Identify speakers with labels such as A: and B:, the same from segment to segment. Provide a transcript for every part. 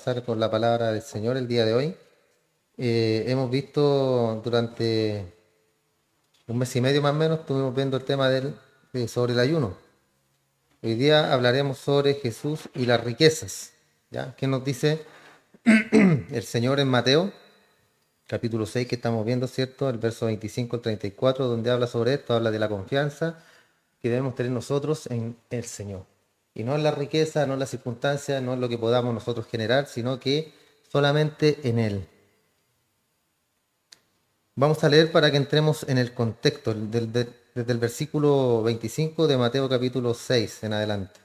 A: comenzar con la palabra del Señor el día de hoy. Hemos visto durante un mes y medio más o menos, estuvimos viendo el tema sobre el ayuno. Hoy día hablaremos sobre Jesús y las riquezas. ¿Ya? ¿Qué nos dice el Señor en Mateo, capítulo 6 que estamos viendo, ¿cierto? El verso 25 al 34, donde habla sobre esto, habla de la confianza que debemos tener nosotros en el Señor. Y no en la riqueza, no en las circunstancias, no en lo que podamos nosotros generar, sino que solamente en Él. Vamos a leer para que entremos en el contexto, desde el versículo 25 de Mateo capítulo 6 en adelante.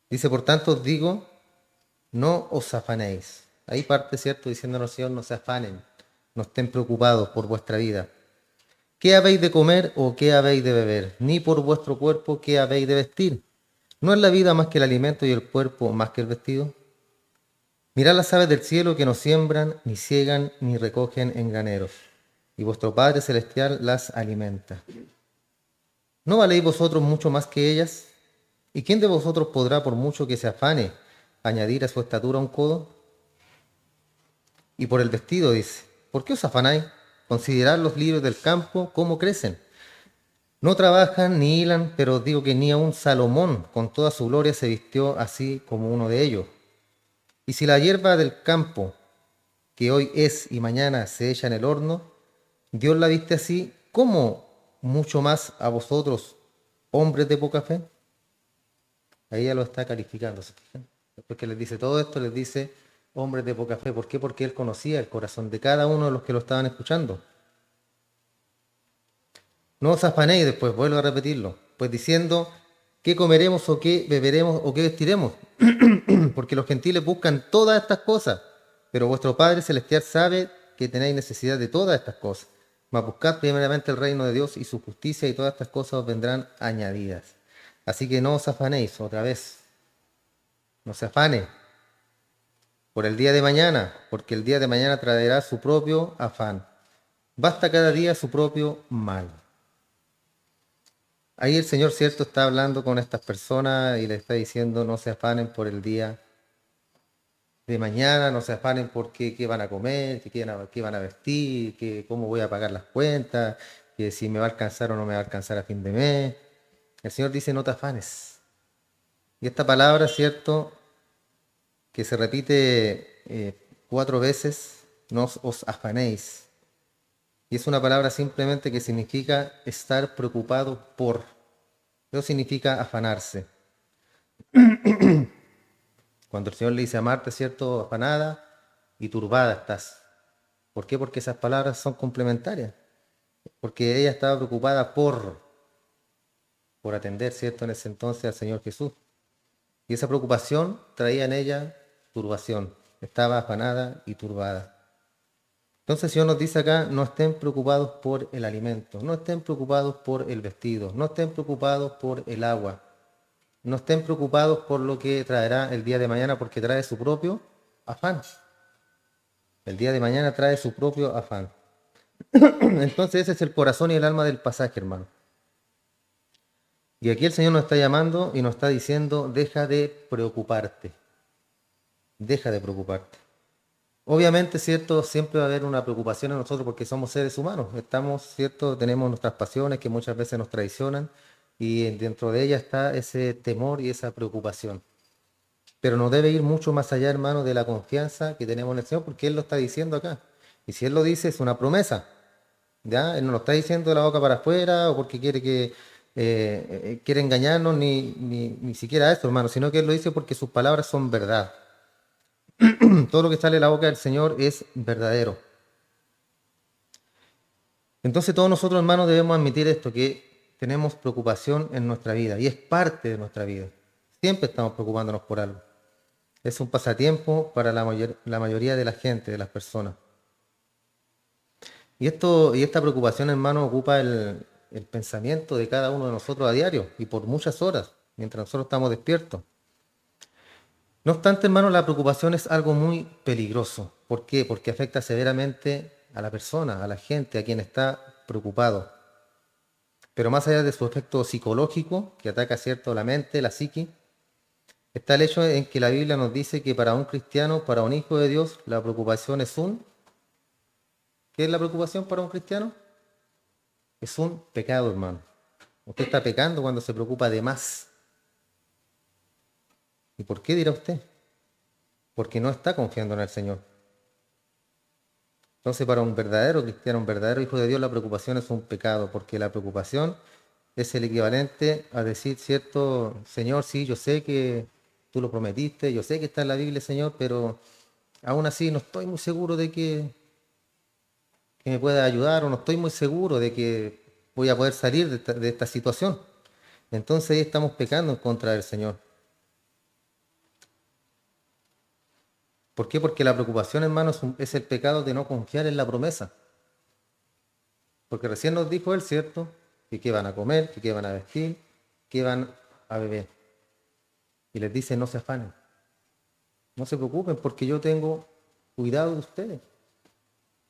A: Dice, por tanto os digo, no os afanéis. Ahí parte, ¿cierto? Diciéndonos, Señor, no se afanen, no estén preocupados por vuestra vida. ¿Qué habéis de comer o qué habéis de beber? Ni por vuestro cuerpo, ¿qué habéis de vestir? ¿No es la vida más que el alimento y el cuerpo más que el vestido? Mirad las aves del cielo que no siembran, ni ciegan, ni recogen en graneros, y vuestro Padre Celestial las alimenta. ¿No valéis vosotros mucho más que ellas? ¿Y quién de vosotros podrá, por mucho que se afane, añadir a su estatura un codo? Y por el vestido dice, ¿por qué os afanáis? Considerad los lirios del campo, cómo crecen. No trabajan ni hilan, pero os digo que ni aun Salomón, con toda su gloria, se vistió así como uno de ellos. Y si la hierba del campo, que hoy es y mañana se echa en el horno, Dios la viste así, ¿cómo mucho más a vosotros, hombres de poca fe? Ahí ya lo está calificando, ¿se fijan? Después que les dice todo esto, les dice hombres de poca fe. ¿Por qué? Porque él conocía el corazón de cada uno de los que lo estaban escuchando. No os afanéis, después vuelvo a repetirlo, pues diciendo, ¿qué comeremos o qué beberemos o qué vestiremos? Porque los gentiles buscan todas estas cosas, pero vuestro Padre Celestial sabe que tenéis necesidad de todas estas cosas. Mas buscad primeramente el reino de Dios y su justicia, y todas estas cosas os vendrán añadidas. Así que no os afanéis, otra vez, no se afane por el día de mañana, porque el día de mañana traerá su propio afán. Basta cada día su propio mal. Ahí el Señor, cierto, está hablando con estas personas y le está diciendo no se afanen por el día de mañana, no se afanen por qué van a comer, qué van a vestir, cómo voy a pagar las cuentas, que si me va a alcanzar o no me va a alcanzar a fin de mes. El Señor dice no te afanes. Y esta palabra, cierto, que se repite 4 veces, no os afanéis. Y es una palabra simplemente que significa estar preocupado por. Eso significa afanarse. Cuando el Señor le dice a Marta, ¿cierto? Afanada y turbada estás. ¿Por qué? Porque esas palabras son complementarias. Porque ella estaba preocupada por atender, ¿cierto? En ese entonces al Señor Jesús. Y esa preocupación traía en ella turbación. Estaba afanada y turbada. Entonces el Señor nos dice acá, no estén preocupados por el alimento, no estén preocupados por el vestido, no estén preocupados por el agua, no estén preocupados por lo que traerá el día de mañana, porque trae su propio afán. El día de mañana trae su propio afán. Entonces ese es el corazón y el alma del pasaje, hermano. Y aquí el Señor nos está llamando y nos está diciendo, deja de preocuparte. Deja de preocuparte. Obviamente, ¿cierto? Siempre va a haber una preocupación en nosotros porque somos seres humanos. Estamos, ¿cierto? Tenemos nuestras pasiones que muchas veces nos traicionan y dentro de ellas está ese temor y esa preocupación. Pero no debe ir mucho más allá, hermano, de la confianza que tenemos en el Señor, porque Él lo está diciendo acá. Y si Él lo dice, es una promesa. ¿Ya? Él no lo está diciendo de la boca para afuera o porque quiere engañarnos, ni siquiera eso, hermano, sino que Él lo dice porque sus palabras son verdad. Todo lo que sale de la boca del Señor es verdadero. Entonces todos nosotros, hermanos, debemos admitir esto, que tenemos preocupación en nuestra vida y es parte de nuestra vida. Siempre estamos preocupándonos por algo. Es un pasatiempo para la mayoría de la gente, de las personas. Y esta preocupación, hermano, ocupa el pensamiento de cada uno de nosotros a diario y por muchas horas, mientras nosotros estamos despiertos. No obstante, hermano, la preocupación es algo muy peligroso. ¿Por qué? Porque afecta severamente a la persona, a la gente, a quien está preocupado. Pero más allá de su efecto psicológico, que ataca, cierto, la mente, la psique, Está el hecho en que la Biblia nos dice que para un cristiano, para un hijo de Dios, la preocupación es un... ¿Qué es la preocupación para un cristiano? Es un pecado, hermano. Usted está pecando cuando se preocupa de más. ¿Y por qué dirá usted? Porque no está confiando en el Señor. Entonces, para un verdadero cristiano, un verdadero hijo de Dios, la preocupación es un pecado, porque la preocupación es el equivalente a decir, cierto, Señor, sí, yo sé que tú lo prometiste, yo sé que está en la Biblia, Señor, pero aún así no estoy muy seguro de que me pueda ayudar o no estoy muy seguro de que voy a poder salir de esta situación. Entonces ahí estamos pecando en contra del Señor. ¿Por qué? Porque la preocupación, hermano, es el pecado de no confiar en la promesa. Porque recién nos dijo él, ¿cierto? Que qué van a comer, que qué van a vestir, que van a beber. Y les dice, no se afanen, no se preocupen porque yo tengo cuidado de ustedes.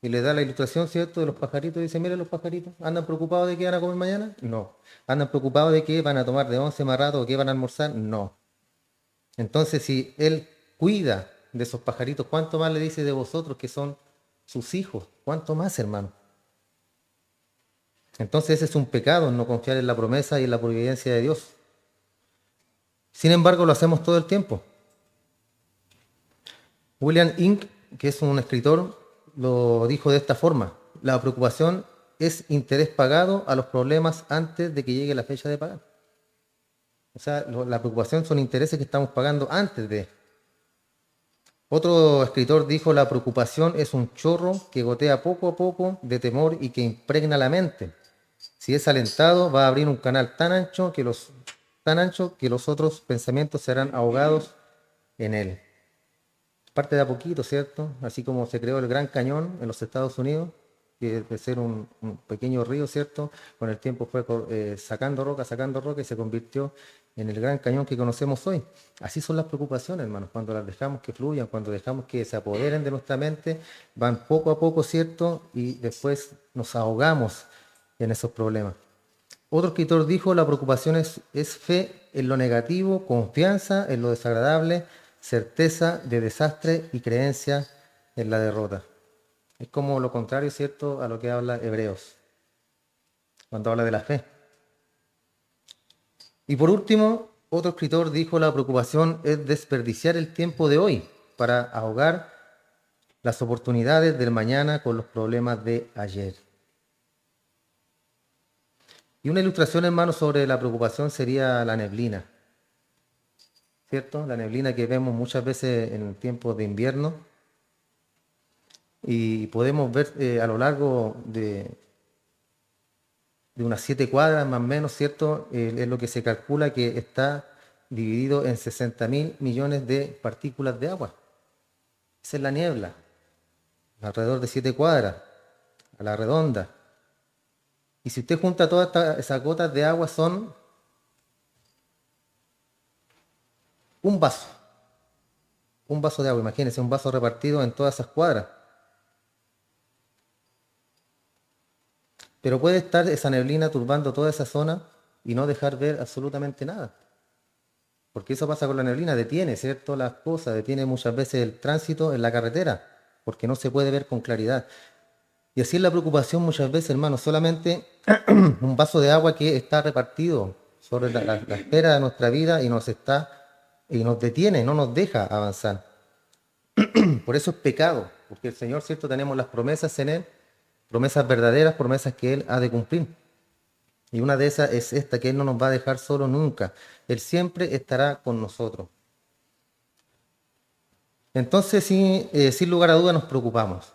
A: Y le da la ilustración, ¿cierto?, de los pajaritos. Y dice, miren los pajaritos, ¿andan preocupados de qué van a comer mañana? No. ¿Andan preocupados de qué van a tomar de once más rato o qué van a almorzar? No. Entonces, si él cuida de esos pajaritos, ¿cuánto más le dice de vosotros que son sus hijos? ¿Cuánto más, hermano? Entonces ese es un pecado, no confiar en la promesa y en la providencia de Dios. Sin embargo, lo hacemos todo el tiempo. William Inc., que es un escritor, lo dijo de esta forma: la preocupación es interés pagado a los problemas antes de que llegue la fecha de pagar. O sea, la preocupación son intereses que estamos pagando antes de. Otro escritor dijo, la preocupación es un chorro que gotea poco a poco de temor y que impregna la mente. Si es alentado, va a abrir un canal tan ancho que los otros pensamientos serán ahogados en él. Parte de a poquito, ¿cierto? Así como se creó el Gran Cañón en los Estados Unidos, que de ser un pequeño río, ¿cierto? Con el tiempo fue sacando roca y se convirtió en el Gran Cañón que conocemos hoy. Así son las preocupaciones, hermanos, cuando las dejamos que fluyan, cuando dejamos que se apoderen de nuestra mente, van poco a poco, ¿cierto? Y después nos ahogamos en esos problemas. Otro escritor dijo, la preocupación es fe en lo negativo, confianza en lo desagradable, certeza de desastre y creencia en la derrota. Es como lo contrario, ¿cierto?, a lo que habla Hebreos, cuando habla de la fe. Y por último, otro escritor dijo, la preocupación es desperdiciar el tiempo de hoy para ahogar las oportunidades del mañana con los problemas de ayer. Y una ilustración, hermano, sobre la preocupación sería la neblina, ¿cierto? La neblina que vemos muchas veces en tiempos de invierno y podemos ver a lo largo de unas 7 cuadras más o menos, ¿cierto? Es lo que se calcula que está dividido en 60.000 millones de partículas de agua. Esa es la niebla, alrededor de 7 cuadras, a la redonda. Y si usted junta todas esas gotas de agua, son un vaso, un vaso de agua, imagínense, un vaso repartido en todas esas cuadras. Pero puede estar esa neblina turbando toda esa zona y no dejar ver absolutamente nada. Porque eso pasa con la neblina, detiene, ¿cierto?, las cosas, detiene muchas veces el tránsito en la carretera, porque no se puede ver con claridad. Y así es la preocupación muchas veces, hermano, solamente un vaso de agua que está repartido sobre la esfera de nuestra vida y nos detiene, no nos deja avanzar. Por eso es pecado, porque el Señor, ¿cierto?, tenemos las promesas en Él, promesas verdaderas, promesas que Él ha de cumplir. Y una de esas es esta, que Él no nos va a dejar solo nunca. Él siempre estará con nosotros. Entonces, sí, sin lugar a dudas, nos preocupamos.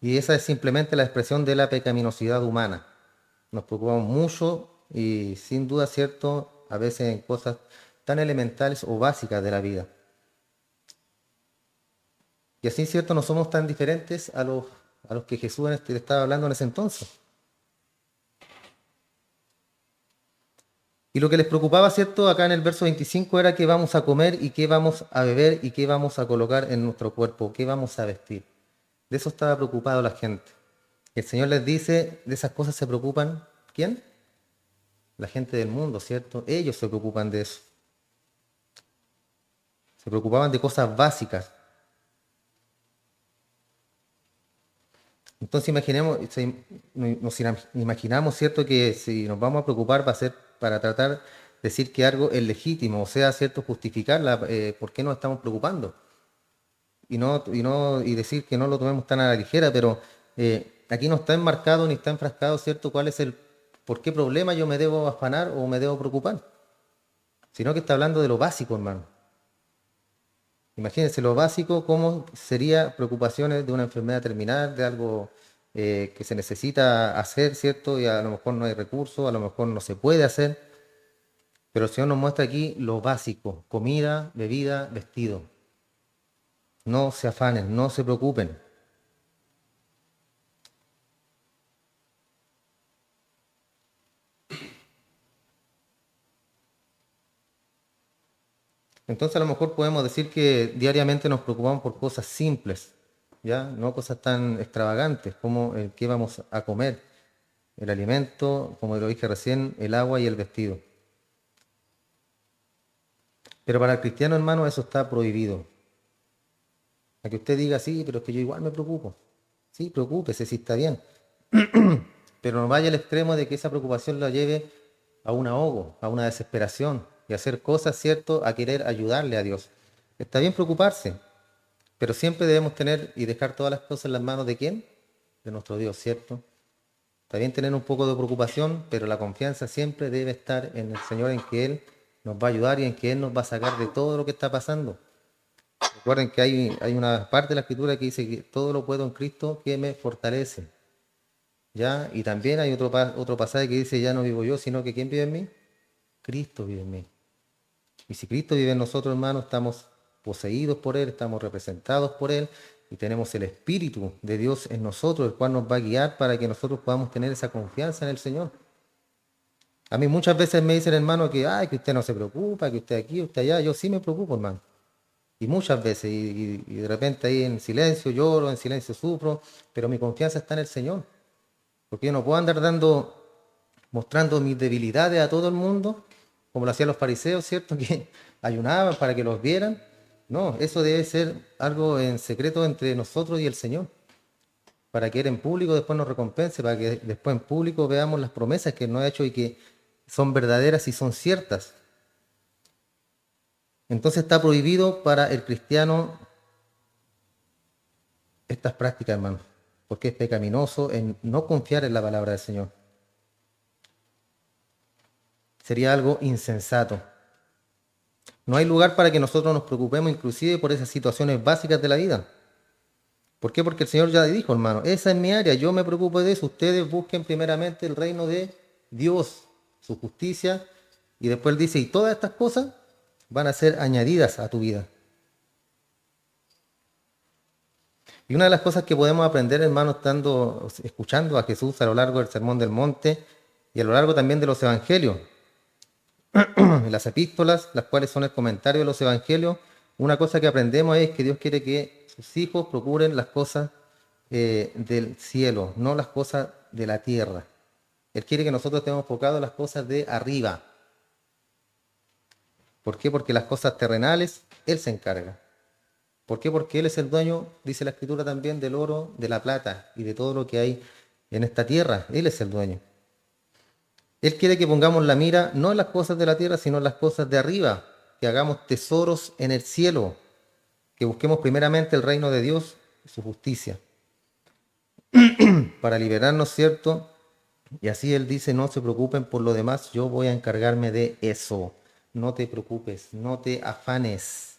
A: Y esa es simplemente la expresión de la pecaminosidad humana. Nos preocupamos mucho y sin duda, ¿cierto?, a veces en cosas tan elementales o básicas de la vida. Y así, ¿cierto?, no somos tan diferentes a los que Jesús estaba hablando en ese entonces. Y lo que les preocupaba, ¿cierto?, acá en el verso 25 era qué vamos a comer y qué vamos a beber y qué vamos a colocar en nuestro cuerpo, qué vamos a vestir. De eso estaba preocupado la gente. El Señor les dice, de esas cosas se preocupan, ¿quién? La gente del mundo, ¿cierto? Ellos se preocupan de eso. Se preocupaban de cosas básicas. Entonces imaginamos, ¿cierto?, que si nos vamos a preocupar va a ser para tratar de decir que algo es legítimo, o sea, ¿cierto?, justificar por qué nos estamos preocupando. Y decir que no lo tomemos tan a la ligera, pero aquí no está enmarcado ni está enfrascado, ¿cierto?, cuál es por qué problema yo me debo afanar o me debo preocupar, sino que está hablando de lo básico, hermano. Imagínense lo básico, cómo sería preocupaciones de una enfermedad terminal, de algo que se necesita hacer, ¿cierto? Y a lo mejor no hay recursos, a lo mejor no se puede hacer, pero el Señor nos muestra aquí lo básico: comida, bebida, vestido. No se afanen, no se preocupen. Entonces a lo mejor podemos decir que diariamente nos preocupamos por cosas simples, ¿ya? No cosas tan extravagantes como el qué vamos a comer, el alimento, como lo dije recién, el agua y el vestido. Pero para el cristiano, hermano, eso está prohibido. A que usted diga, sí, pero es que yo igual me preocupo. Sí, preocúpese, sí está bien. Pero no vaya al extremo de que esa preocupación la lleve a un ahogo, a una desesperación y a hacer cosas, ¿cierto?, a querer ayudarle a Dios. Está bien preocuparse, pero siempre debemos tener y dejar todas las cosas en las manos de ¿quién? De nuestro Dios, ¿cierto? Está bien tener un poco de preocupación, pero la confianza siempre debe estar en el Señor, en que Él nos va a ayudar y en que Él nos va a sacar de todo lo que está pasando. Recuerden que hay una parte de la Escritura que dice que todo lo puedo en Cristo que me fortalece. ¿Ya? Y también hay otro pasaje que dice, ya no vivo yo, sino que ¿quién vive en mí? Cristo vive en mí. Y si Cristo vive en nosotros, hermanos, estamos poseídos por Él, estamos representados por Él y tenemos el Espíritu de Dios en nosotros, el cual nos va a guiar para que nosotros podamos tener esa confianza en el Señor. A mí muchas veces me dicen, hermano, que, ay, que usted no se preocupa, que usted aquí, usted allá. Yo sí me preocupo, hermano. Y muchas veces, y de repente ahí en silencio lloro, en silencio sufro, pero mi confianza está en el Señor. Porque yo no puedo andar mostrando mis debilidades a todo el mundo, como lo hacían los fariseos, ¿cierto? Que ayunaban para que los vieran. No, eso debe ser algo en secreto entre nosotros y el Señor, para que Él en público después nos recompense, para que después en público veamos las promesas que Él nos ha hecho y que son verdaderas y son ciertas. Entonces está prohibido para el cristiano estas prácticas, hermano, porque es pecaminoso en no confiar en la palabra del Señor. Sería algo insensato. No hay lugar para que nosotros nos preocupemos inclusive por esas situaciones básicas de la vida. ¿Por qué? Porque el Señor ya dijo, hermano, esa es mi área, yo me preocupo de eso. Ustedes busquen primeramente el reino de Dios, su justicia, y después Él dice, y todas estas cosas van a ser añadidas a tu vida. Y una de las cosas que podemos aprender, hermano, escuchando a Jesús a lo largo del Sermón del Monte y a lo largo también de los Evangelios, las epístolas, las cuales son el comentario de los Evangelios, una cosa que aprendemos es que Dios quiere que sus hijos procuren las cosas del cielo, no las cosas de la tierra. Él quiere que nosotros estemos enfocados en las cosas de arriba. ¿Por qué? Porque las cosas terrenales, Él se encarga. ¿Por qué? Porque Él es el dueño, dice la Escritura también, del oro, de la plata y de todo lo que hay en esta tierra. Él es el dueño. Él quiere que pongamos la mira no en las cosas de la tierra, sino en las cosas de arriba, que hagamos tesoros en el cielo, que busquemos primeramente el reino de Dios y su justicia, para liberarnos, ¿cierto? Y así Él dice, no se preocupen por lo demás, yo voy a encargarme de eso. No te preocupes, no te afanes.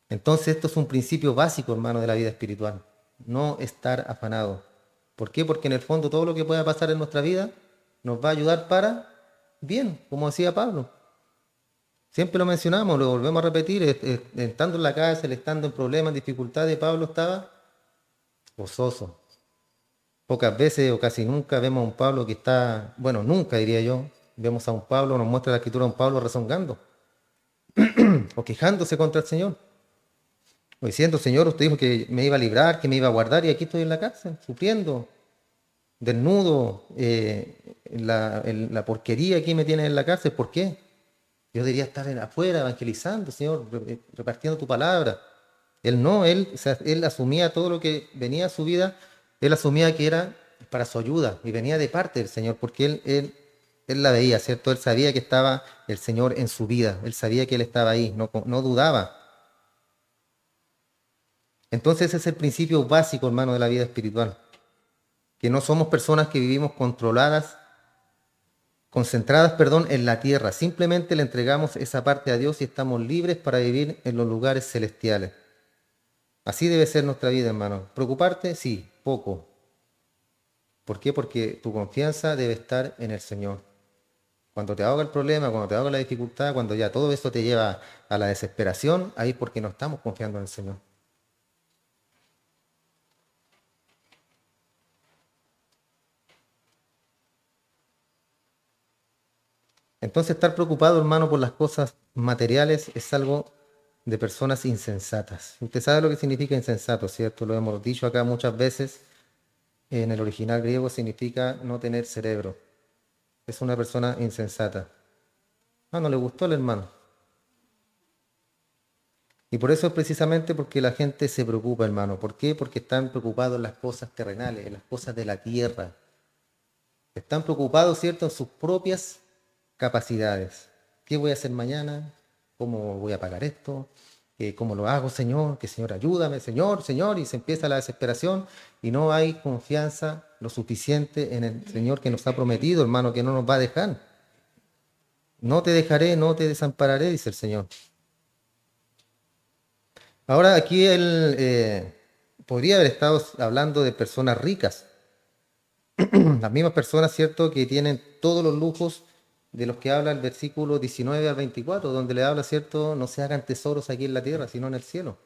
A: Entonces esto es un principio básico, hermano, de la vida espiritual. No estar afanado. ¿Por qué? Porque en el fondo todo lo que pueda pasar en nuestra vida nos va a ayudar para bien, como decía Pablo. Siempre lo mencionamos, lo volvemos a repetir, estando en la cárcel, estando en problemas, en dificultades, Pablo estaba gozoso. Pocas veces o casi nunca vemos a un Pablo que está, bueno, nunca diría yo, vemos a un Pablo, nos muestra la Escritura a un Pablo rezongando o quejándose contra el Señor. O diciendo, Señor, usted dijo que me iba a librar, que me iba a guardar y aquí estoy en la cárcel, sufriendo, desnudo, en la porquería que me tiene en la cárcel. ¿Por qué? Yo debería estar afuera evangelizando, Señor, repartiendo tu palabra. Él no, él, o sea, él asumía todo lo que venía a su vida, él asumía que era para su ayuda y venía de parte del Señor, porque él la veía, ¿cierto? Él sabía que estaba el Señor en su vida, él sabía que él estaba ahí, no dudaba. Entonces ese es el principio básico, hermano, de la vida espiritual, que no somos personas que vivimos concentradas, perdón, en la tierra. Simplemente le entregamos esa parte a Dios y estamos libres para vivir en los lugares celestiales. Así debe ser nuestra vida, hermano. ¿Preocuparte? Sí, poco. ¿Por qué? Porque tu confianza debe estar en el Señor. Cuando te ahoga el problema, cuando te ahoga la dificultad, cuando ya todo esto te lleva a la desesperación, ahí es porque no estamos confiando en el Señor. Entonces, estar preocupado, hermano, por las cosas materiales es algo de personas insensatas. Usted sabe lo que significa insensato, ¿cierto? Lo hemos dicho acá muchas veces. En el original griego significa no tener cerebro. Es una persona insensata. Ah, no le gustó el hermano. Y por eso es precisamente porque la gente se preocupa, hermano. ¿Por qué? Porque están preocupados en las cosas terrenales, en las cosas de la tierra. Están preocupados, ¿cierto?, en sus propias capacidades. ¿Qué voy a hacer mañana? ¿Cómo voy a pagar esto? ¿Cómo lo hago, Señor? Que Señor, ayúdame, Señor, Señor. Y se empieza la desesperación y no hay confianza lo suficiente en el Señor que nos ha prometido, hermano, que no nos va a dejar. No te dejaré, no te desampararé, dice el Señor. Ahora aquí él podría haber estado hablando de personas ricas, las mismas personas, ¿cierto?, que tienen todos los lujos de los que habla el versículo 19 al 24, donde le habla, ¿cierto?, no se hagan tesoros aquí en la tierra, sino en el cielo.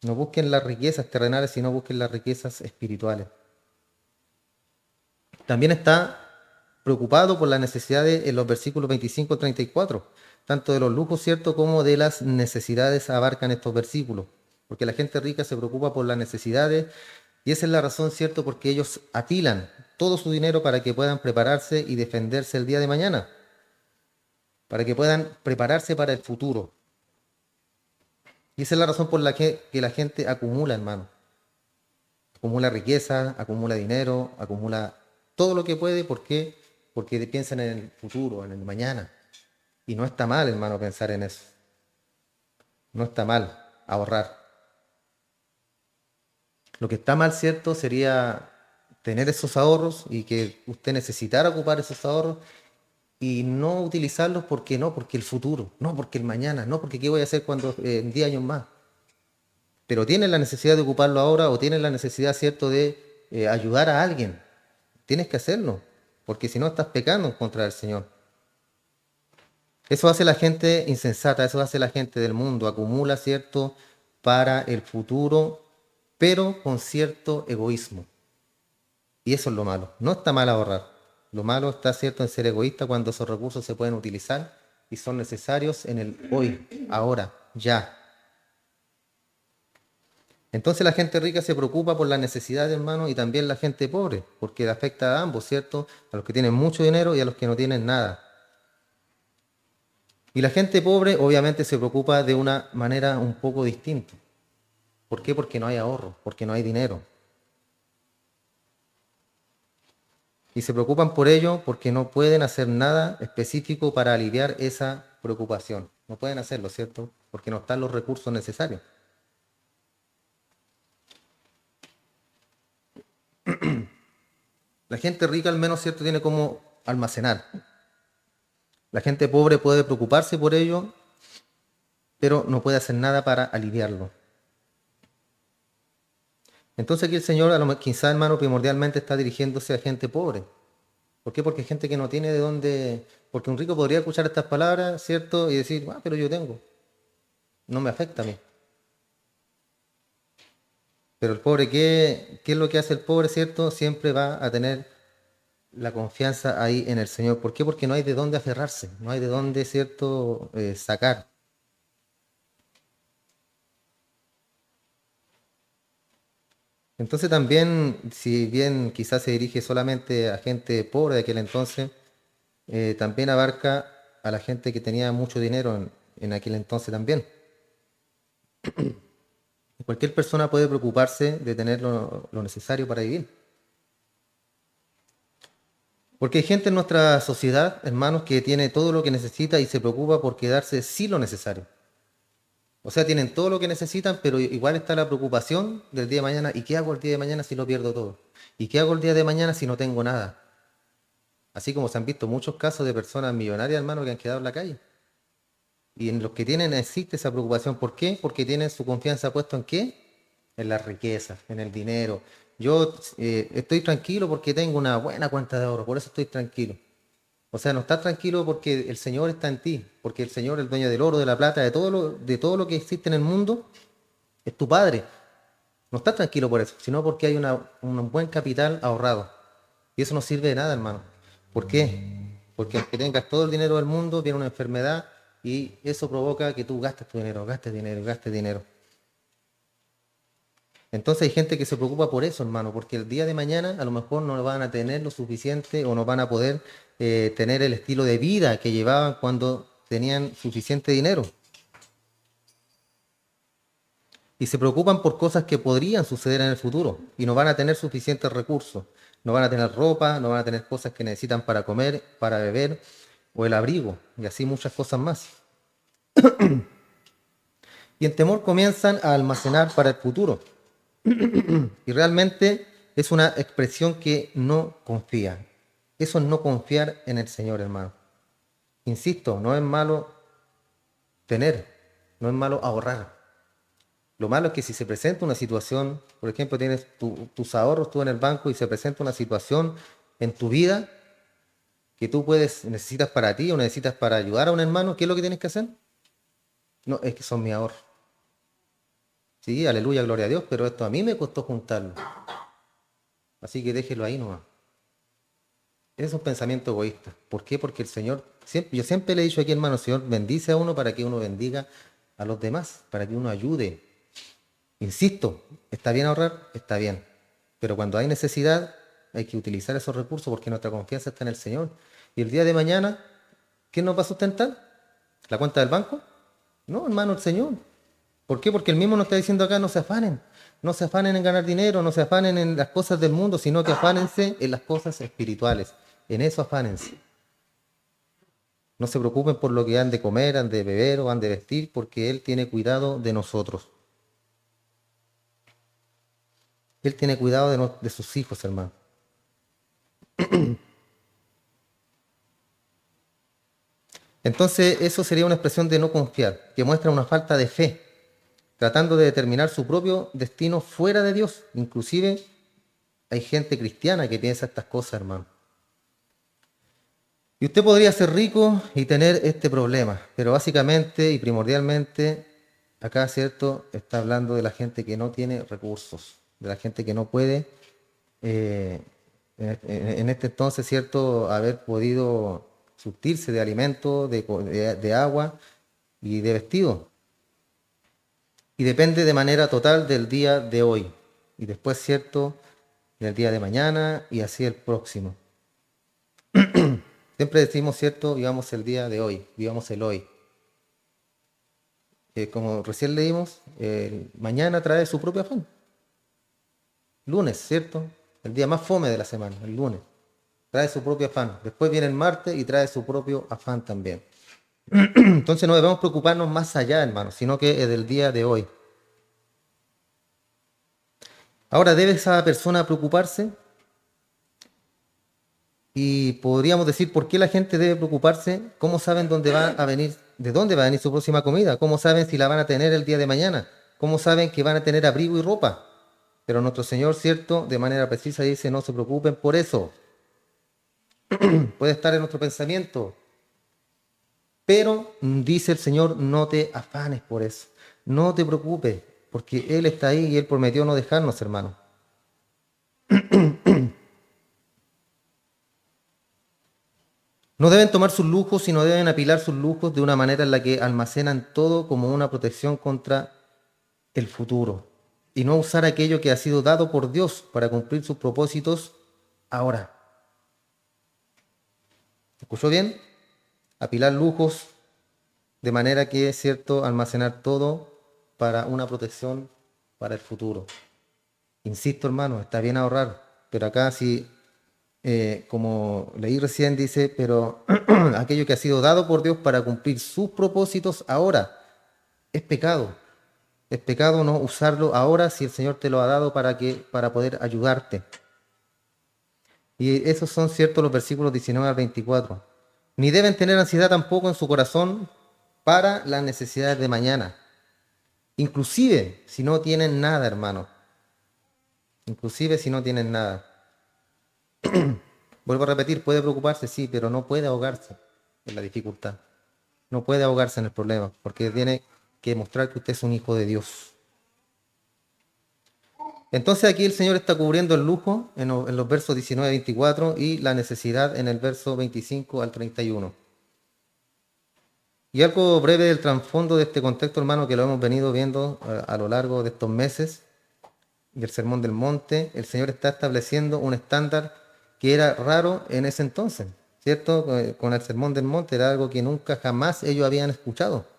A: No busquen las riquezas terrenales, sino busquen las riquezas espirituales. También está preocupado por las necesidades en los versículos 25 al 34. Tanto de los lujos, ¿cierto?, como de las necesidades abarcan estos versículos. Porque la gente rica se preocupa por las necesidades y esa es la razón, ¿cierto?, porque ellos atilan todo su dinero para que puedan prepararse y defenderse el día de mañana, para que puedan prepararse para el futuro. Y esa es la razón por la que la gente acumula, hermano. Acumula riqueza, acumula dinero, acumula todo lo que puede. ¿Por qué? Porque piensan en el futuro, en el mañana. Y no está mal, hermano, pensar en eso. No está mal ahorrar. Lo que está mal, ¿cierto?, sería tener esos ahorros y que usted necesitara ocupar esos ahorros y no utilizarlos porque no, porque el futuro, no porque el mañana, no porque qué voy a hacer cuando en 10 años más. Pero tienes la necesidad de ocuparlo ahora o tienes la necesidad, ¿cierto?, de ayudar a alguien. Tienes que hacerlo, porque si no estás pecando en contra del Señor. Eso hace la gente insensata, eso hace la gente del mundo, acumula, ¿cierto?, para el futuro, pero con cierto egoísmo. Y eso es lo malo. No está mal ahorrar. Lo malo está, ¿cierto?, en ser egoísta cuando esos recursos se pueden utilizar y son necesarios en el hoy, ahora, ya. Entonces la gente rica se preocupa por las necesidades, hermano, y también la gente pobre, porque le afecta a ambos, ¿cierto? A los que tienen mucho dinero y a los que no tienen nada. Y la gente pobre obviamente se preocupa de una manera un poco distinta. ¿Por qué? Porque no hay ahorro, porque no hay dinero. Y se preocupan por ello porque no pueden hacer nada específico para aliviar esa preocupación. No pueden hacerlo, ¿cierto? Porque no están los recursos necesarios. La gente rica al menos, ¿cierto?, tiene cómo almacenar. La gente pobre puede preocuparse por ello, pero no puede hacer nada para aliviarlo. Entonces aquí el Señor, quizá, hermano, primordialmente está dirigiéndose a gente pobre. ¿Por qué? Porque hay gente que no tiene de dónde. Porque un rico podría escuchar estas palabras, ¿cierto?, y decir, ah, pero yo tengo, no me afecta a mí. Pero el pobre, ¿qué es lo que hace el pobre, cierto? Siempre va a tener la confianza ahí en el Señor. ¿Por qué? Porque no hay de dónde aferrarse, no hay de dónde, cierto, sacar. Entonces también, si bien quizás se dirige solamente a gente pobre de aquel entonces, también abarca a la gente que tenía mucho dinero en aquel entonces también. Cualquier persona puede preocuparse de tener lo necesario para vivir. Porque hay gente en nuestra sociedad, hermanos, que tiene todo lo que necesita y se preocupa por quedarse sin lo necesario. O sea, tienen todo lo que necesitan, pero igual está la preocupación del día de mañana. ¿Y qué hago el día de mañana si lo pierdo todo? ¿Y qué hago el día de mañana si no tengo nada? Así como se han visto muchos casos de personas millonarias, hermanos, que han quedado en la calle. Y en los que tienen existe esa preocupación. ¿Por qué? Porque tienen su confianza puesta en qué? En las riquezas, en el dinero. Yo estoy tranquilo porque tengo una buena cuenta de ahorro, por eso estoy tranquilo. O sea, no estás tranquilo porque el Señor está en ti, porque el Señor, el dueño del oro, de la plata, de todo lo que existe en el mundo, es tu Padre. No estás tranquilo por eso, sino porque hay un buen capital ahorrado. Y eso no sirve de nada, hermano. ¿Por qué? Porque aunque tengas todo el dinero del mundo, viene una enfermedad y eso provoca que tú gastes tu dinero, gastes dinero, gastes dinero. Entonces hay gente que se preocupa por eso, hermano, porque el día de mañana a lo mejor no van a tener lo suficiente o no van a poder tener el estilo de vida que llevaban cuando tenían suficiente dinero. Y se preocupan por cosas que podrían suceder en el futuro y no van a tener suficientes recursos. No van a tener ropa, no van a tener cosas que necesitan para comer, para beber o el abrigo y así muchas cosas más. Y en temor comienzan a almacenar para el futuro. Y realmente es una expresión que no confía. Eso es no confiar en el Señor, hermano. Insisto, no es malo tener, no es malo ahorrar. Lo malo es que si se presenta una situación, por ejemplo, tienes tus ahorros tú en el banco y se presenta una situación en tu vida que tú necesitas para ti o necesitas para ayudar a un hermano, ¿qué es lo que tienes que hacer? No, es que son mis ahorros. Sí, aleluya, gloria a Dios, pero esto a mí me costó juntarlo. Así que déjelo ahí nomás. Ese es un pensamiento egoísta. ¿Por qué? Porque el Señor, yo siempre le he dicho aquí, hermano, el Señor bendice a uno para que uno bendiga a los demás, para que uno ayude. Insisto, ¿está bien ahorrar? Está bien. Pero cuando hay necesidad, hay que utilizar esos recursos porque nuestra confianza está en el Señor. Y el día de mañana, ¿quién nos va a sustentar? ¿La cuenta del banco? No, hermano, el Señor. ¿Por qué? Porque Él mismo nos está diciendo acá, no se afanen. No se afanen en ganar dinero, no se afanen en las cosas del mundo, sino que afánense en las cosas espirituales. En eso afánense. No se preocupen por lo que han de comer, han de beber o han de vestir, porque Él tiene cuidado de nosotros. Él tiene cuidado de sus hijos, hermano. Entonces, eso sería una expresión de no confiar, que muestra una falta de fe, tratando de determinar su propio destino fuera de Dios. Inclusive hay gente cristiana que piensa estas cosas, hermano. Y usted podría ser rico y tener este problema, pero básicamente y primordialmente, acá, ¿cierto? Está hablando de la gente que no tiene recursos, de la gente que no puede, eh, en este entonces, ¿cierto?, haber podido surtirse de alimento, de agua y de vestido. Y depende de manera total del día de hoy. Y después, ¿cierto?, del día de mañana y así el próximo. Siempre decimos, ¿cierto?, vivamos el día de hoy, vivamos el hoy. Como recién leímos, mañana trae su propio afán. Lunes, ¿cierto? El día más fome de la semana, el lunes. Trae su propio afán. Después viene el martes y trae su propio afán también. Entonces no debemos preocuparnos más allá, hermano, sino que es del día de hoy. Ahora, ¿debe esa persona preocuparse? Y podríamos decir por qué la gente debe preocuparse, cómo saben dónde va a venir, de dónde va a venir su próxima comida, cómo saben si la van a tener el día de mañana, cómo saben que van a tener abrigo y ropa. Pero nuestro Señor, cierto, de manera precisa dice, no se preocupen por eso. Puede estar en nuestro pensamiento, pero dice el Señor, no te afanes por eso, no te preocupes, porque Él está ahí y Él prometió no dejarnos, hermano. No deben tomar sus lujos, sino deben apilar sus lujos de una manera en la que almacenan todo como una protección contra el futuro y no usar aquello que ha sido dado por Dios para cumplir sus propósitos ahora. ¿Escuchó bien? apilar lujos, de manera que es cierto almacenar todo para una protección para el futuro. Insisto, hermano, está bien ahorrar, pero acá sí, como leí recién, dice, pero aquello que ha sido dado por Dios para cumplir sus propósitos ahora es pecado. Es pecado no usarlo ahora si el Señor te lo ha dado para poder ayudarte. Y esos son ciertos los versículos 19 al 24. Ni deben tener ansiedad tampoco en su corazón para las necesidades de mañana. Inclusive si no tienen nada, hermano. Inclusive si no tienen nada. Vuelvo a repetir, puede preocuparse, sí, pero no puede ahogarse en la dificultad. No puede ahogarse en el problema, porque tiene que mostrar que usted es un hijo de Dios. Entonces aquí el Señor está cubriendo el lujo en los versos 19 a 24 y la necesidad en el verso 25 al 31. Y algo breve del trasfondo de este contexto, hermano, que lo hemos venido viendo a lo largo de estos meses del Sermón del Monte. El Señor está estableciendo un estándar que era raro en ese entonces, ¿cierto? Con el Sermón del Monte era algo que nunca jamás ellos habían escuchado.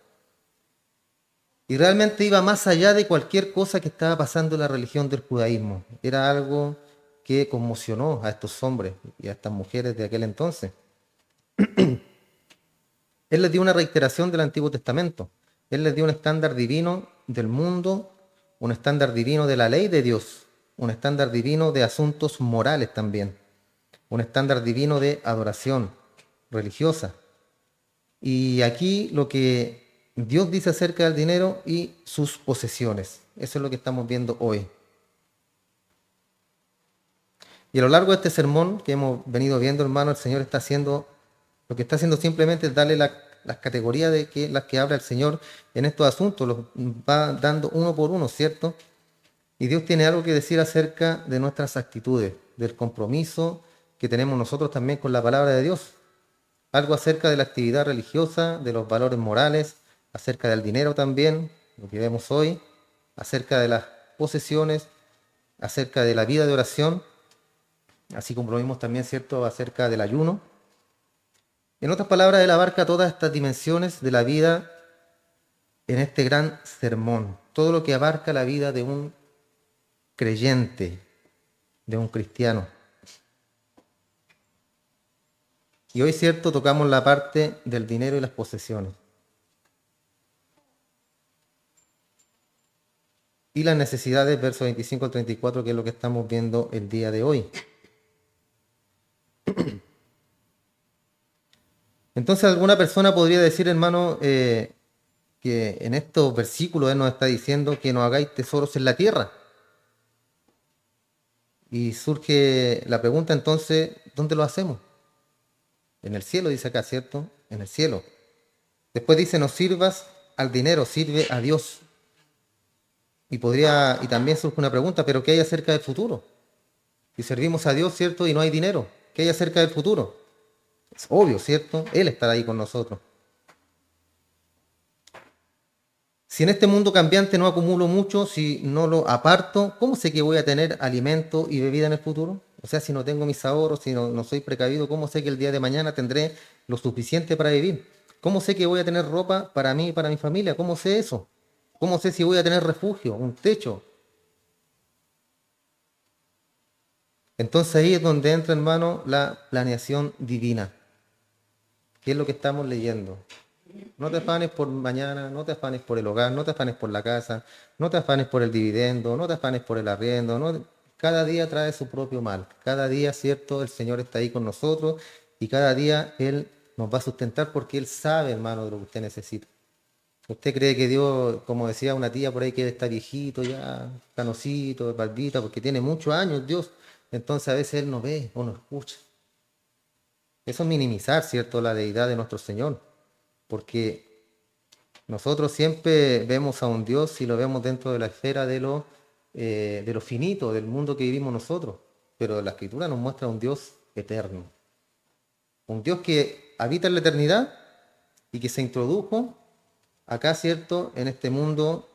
A: Y realmente iba más allá de cualquier cosa que estaba pasando en la religión del judaísmo. Era algo que conmocionó a estos hombres y a estas mujeres de aquel entonces. Él les dio una reiteración del Antiguo Testamento. Él les dio un estándar divino del mundo, un estándar divino de la ley de Dios, un estándar divino de asuntos morales también, un estándar divino de adoración religiosa. Y aquí lo que Dios dice acerca del dinero y sus posesiones. Eso es lo que estamos viendo hoy. Y a lo largo de este sermón que hemos venido viendo, hermano, el Señor está haciendo, lo que está haciendo simplemente es darle las categorías de las que habla el Señor en estos asuntos, los va dando uno por uno, ¿cierto? Y Dios tiene algo que decir acerca de nuestras actitudes, del compromiso que tenemos nosotros también con la palabra de Dios. Algo acerca de la actividad religiosa, de los valores morales, acerca del dinero también, lo que vemos hoy, acerca de las posesiones, acerca de la vida de oración, así como lo vimos también, ¿cierto?, acerca del ayuno. En otras palabras, Él abarca todas estas dimensiones de la vida en este gran sermón, todo lo que abarca la vida de un creyente, de un cristiano. Y hoy, ¿cierto?, tocamos la parte del dinero y las posesiones. Y las necesidades, versos 25 al 34, que es lo que estamos viendo el día de hoy. Entonces alguna persona podría decir, hermano, que en estos versículos Él nos está diciendo que no hagáis tesoros en la tierra. Y surge la pregunta entonces, ¿dónde lo hacemos? En el cielo, dice acá, ¿cierto? En el cielo. Después dice, no sirvas al dinero, sirve a Dios. Y también surge una pregunta, ¿pero qué hay acerca del futuro? Si servimos a Dios, ¿cierto? Y no hay dinero, ¿qué hay acerca del futuro? Es obvio, ¿cierto? Él estará ahí con nosotros. Si en este mundo cambiante no acumulo mucho, si no lo aparto, ¿cómo sé que voy a tener alimento y bebida en el futuro? O sea, si no tengo mis ahorros, si no soy precavido, ¿cómo sé que el día de mañana tendré lo suficiente para vivir? ¿Cómo sé que voy a tener ropa para mí y para mi familia? ¿Cómo sé eso? ¿Cómo sé si voy a tener refugio, un techo? Entonces ahí es donde entra, hermano, la planeación divina, que es lo que estamos leyendo. No te afanes por mañana, no te afanes por el hogar, no te afanes por la casa, no te afanes por el dividendo, no te afanes por el arriendo. Cada día trae su propio mal. Cada día, cierto, el Señor está ahí con nosotros y cada día Él nos va a sustentar porque Él sabe, hermano, de lo que usted necesita. Usted cree que Dios, como decía una tía por ahí, que está viejito ya, canosito, barbita, porque tiene muchos años Dios. Entonces a veces Él no ve o no escucha. Eso es minimizar, ¿cierto?, la deidad de nuestro Señor. Porque nosotros siempre vemos a un Dios y lo vemos dentro de la esfera de lo finito, del mundo que vivimos nosotros. Pero la Escritura nos muestra un Dios eterno. Un Dios que habita en la eternidad y que se introdujo acá, ¿cierto?, en este mundo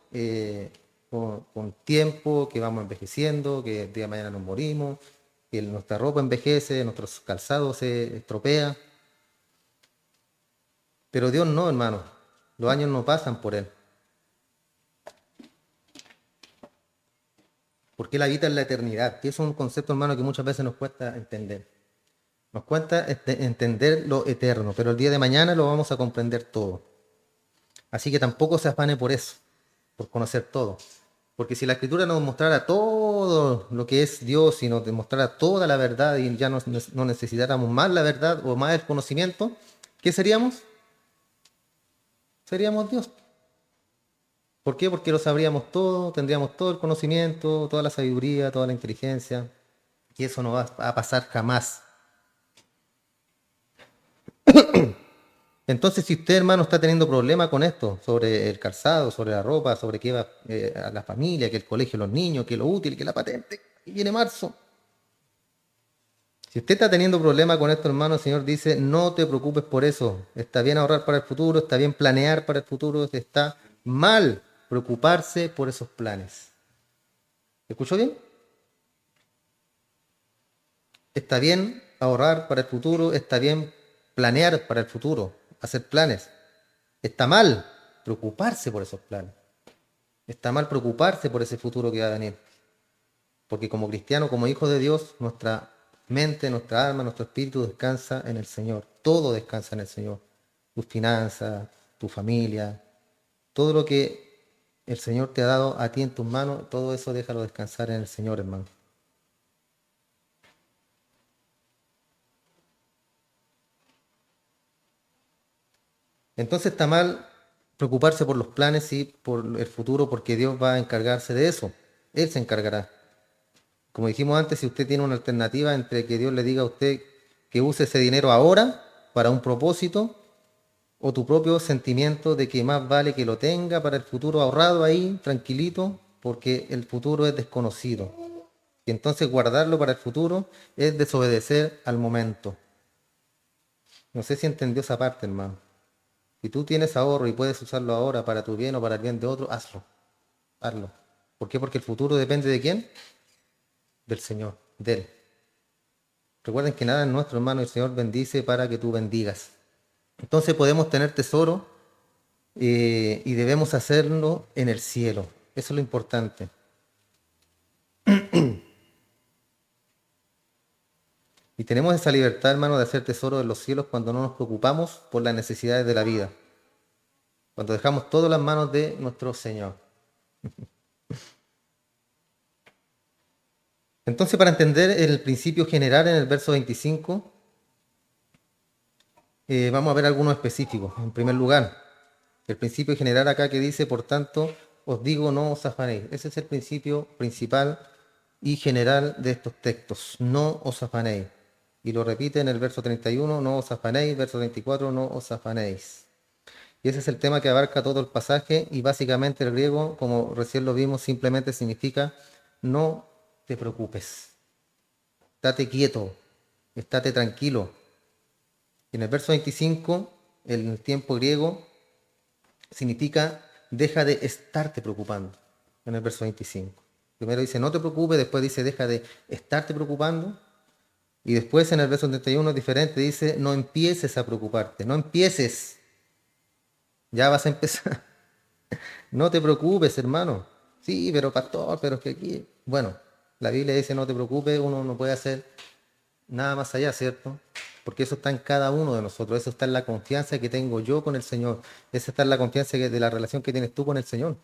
A: con tiempo, que vamos envejeciendo, que el día de mañana nos morimos, que nuestra ropa envejece, nuestros calzados se estropea. Pero Dios no, hermano. Los años no pasan por Él. Porque Él habita en la eternidad. Que es un concepto, hermano, que muchas veces nos cuesta entender. Nos cuesta entender lo eterno, pero el día de mañana lo vamos a comprender todo. Así que tampoco se afane por eso, por conocer todo. Porque si la Escritura nos mostrara todo lo que es Dios y nos demostrara toda la verdad y ya no necesitáramos más la verdad o más el conocimiento, ¿qué seríamos? Seríamos Dios. ¿Por qué? Porque lo sabríamos todo, tendríamos todo el conocimiento, toda la sabiduría, toda la inteligencia. Y eso no va a pasar jamás. Entonces, si usted, hermano, está teniendo problemas con esto, sobre el calzado, sobre la ropa, sobre qué va a la familia, que el colegio de los niños, que lo útil, que la patente, y viene marzo. Si usted está teniendo problemas con esto, hermano, el Señor dice, no te preocupes por eso. Está bien ahorrar para el futuro, está bien planear para el futuro, está mal preocuparse por esos planes. ¿Escuchó bien? Está bien ahorrar para el futuro, está bien planear para el futuro, hacer planes. Está mal preocuparse por esos planes. Está mal preocuparse por ese futuro que va a venir. Porque como cristiano, como hijo de Dios, nuestra mente, nuestra alma, nuestro espíritu descansa en el Señor. Todo descansa en el Señor. Tus finanzas, tu familia, todo lo que el Señor te ha dado a ti en tus manos, todo eso déjalo descansar en el Señor, hermano. Entonces está mal preocuparse por los planes y por el futuro, porque Dios va a encargarse de eso. Él se encargará. Como dijimos antes, si usted tiene una alternativa entre que Dios le diga a usted que use ese dinero ahora para un propósito, o tu propio sentimiento de que más vale que lo tenga para el futuro ahorrado ahí, tranquilito, porque el futuro es desconocido. Y entonces guardarlo para el futuro es desobedecer al momento. No sé si entendió esa parte, hermano. Si tú tienes ahorro y puedes usarlo ahora para tu bien o para el bien de otro, hazlo. Hazlo. ¿Por qué? Porque el futuro depende de quién? Del Señor, de Él. Recuerden que nada es nuestro, hermano, y el Señor bendice para que tú bendigas. Entonces podemos tener tesoro y debemos hacerlo en el cielo. Eso es lo importante. Y tenemos esa libertad, hermano, de hacer tesoro en los cielos cuando no nos preocupamos por las necesidades de la vida. Cuando dejamos todo en las manos de nuestro Señor. Entonces, para entender el principio general en el verso 25, vamos a ver algunos específicos. En primer lugar, el principio general acá que dice, por tanto, os digo, no os afanéis. Ese es el principio principal y general de estos textos. No os afanéis. Y lo repite en el verso 31, no os afanéis, verso 24, no os afanéis. Y ese es el tema que abarca todo el pasaje y básicamente el griego, como recién lo vimos, simplemente significa no te preocupes, estate quieto, estate tranquilo. Y en el verso 25, el tiempo griego significa deja de estarte preocupando, en el verso 25. Primero dice no te preocupes, después dice deja de estarte preocupando. Y después en el verso 31 es diferente, dice no empieces a preocuparte, no empieces, ya vas a empezar. No te preocupes, hermano. Sí, pero pastor, pero es que aquí, bueno, la Biblia dice no te preocupes, uno no puede hacer nada más allá, ¿cierto? Porque eso está en cada uno de nosotros, eso está en la confianza que tengo yo con el Señor, esa está en la confianza de la relación que tienes tú con el Señor.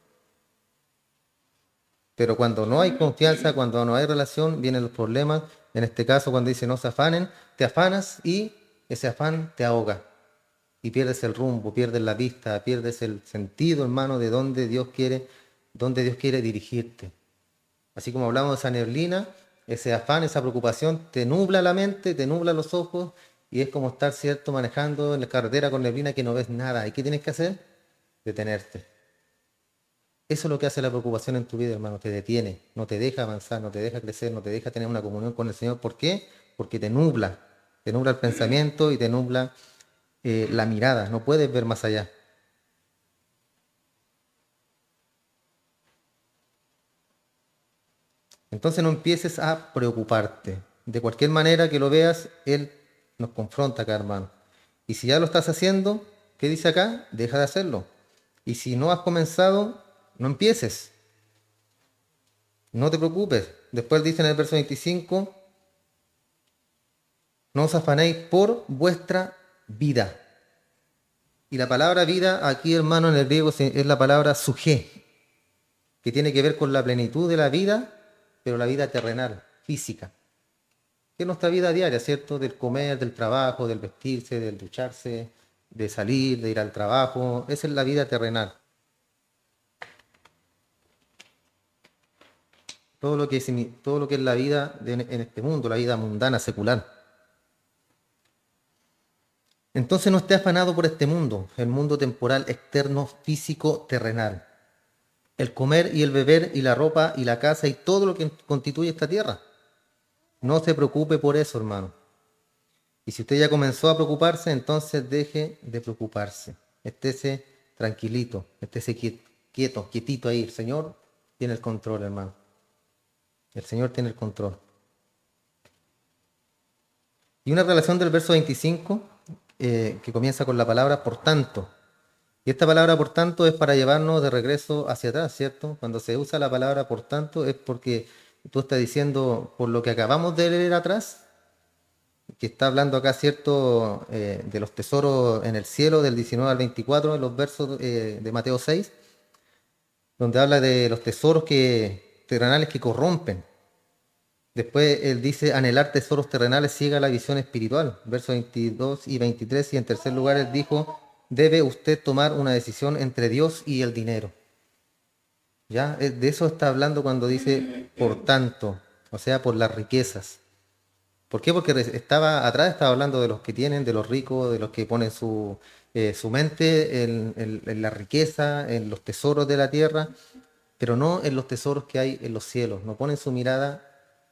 A: Pero cuando no hay confianza, cuando no hay relación, vienen los problemas. En este caso, cuando dice no se afanen, te afanas y ese afán te ahoga. Y pierdes el rumbo, pierdes la vista, pierdes el sentido, hermano, de dónde Dios quiere dirigirte. Así como hablamos de esa neblina, ese afán, esa preocupación te nubla la mente, te nubla los ojos y es como estar, cierto, manejando en la carretera con neblina que no ves nada. ¿Y qué tienes que hacer? Detenerte. Eso es lo que hace la preocupación en tu vida, hermano. Te detiene, no te deja avanzar, no te deja crecer, no te deja tener una comunión con el Señor. ¿Por qué? Porque te nubla el pensamiento y te nubla la mirada. No puedes ver más allá. Entonces no empieces a preocuparte. De cualquier manera que lo veas, Él nos confronta acá, hermano. Y si ya lo estás haciendo, ¿qué dice acá? Deja de hacerlo. Y si no has comenzado, no empieces. No te preocupes. Después dice en el verso 25, no os afanéis por vuestra vida. Y la palabra vida aquí, hermano, en el griego es la palabra sujé, que tiene que ver con la plenitud de la vida, pero la vida terrenal, física. Que es nuestra vida diaria, ¿cierto? Del comer, del trabajo, del vestirse, del ducharse, de salir, de ir al trabajo. Esa es la vida terrenal. Todo lo que es la vida en este mundo, la vida mundana, secular. Entonces no esté afanado por este mundo, el mundo temporal, externo, físico, terrenal. El comer y el beber y la ropa y la casa y todo lo que constituye esta tierra. No se preocupe por eso, hermano. Y si usted ya comenzó a preocuparse, entonces deje de preocuparse. Estése tranquilito, estése quieto, quietito ahí. El Señor tiene el control, hermano. El Señor tiene el control. Y una relación del verso 25 que comienza con la palabra por tanto. Y esta palabra por tanto es para llevarnos de regreso hacia atrás, ¿cierto? Cuando se usa la palabra por tanto es porque tú estás diciendo por lo que acabamos de leer atrás, que está hablando acá, ¿cierto? De los tesoros en el cielo del 19 al 24, en los versos de Mateo 6, donde habla de los tesoros terrenales que corrompen. Después él dice, anhelar tesoros terrenales ciega la visión espiritual, versos 22 y 23, y en tercer lugar él dijo, debe usted tomar una decisión entre Dios y el dinero. ¿Ya? De eso está hablando cuando dice, por tanto, o sea, por las riquezas. ¿Por qué? Porque estaba hablando de los que tienen, de los ricos, de los que ponen su mente en la riqueza, en los tesoros de la tierra, pero no en los tesoros que hay en los cielos. No ponen su mirada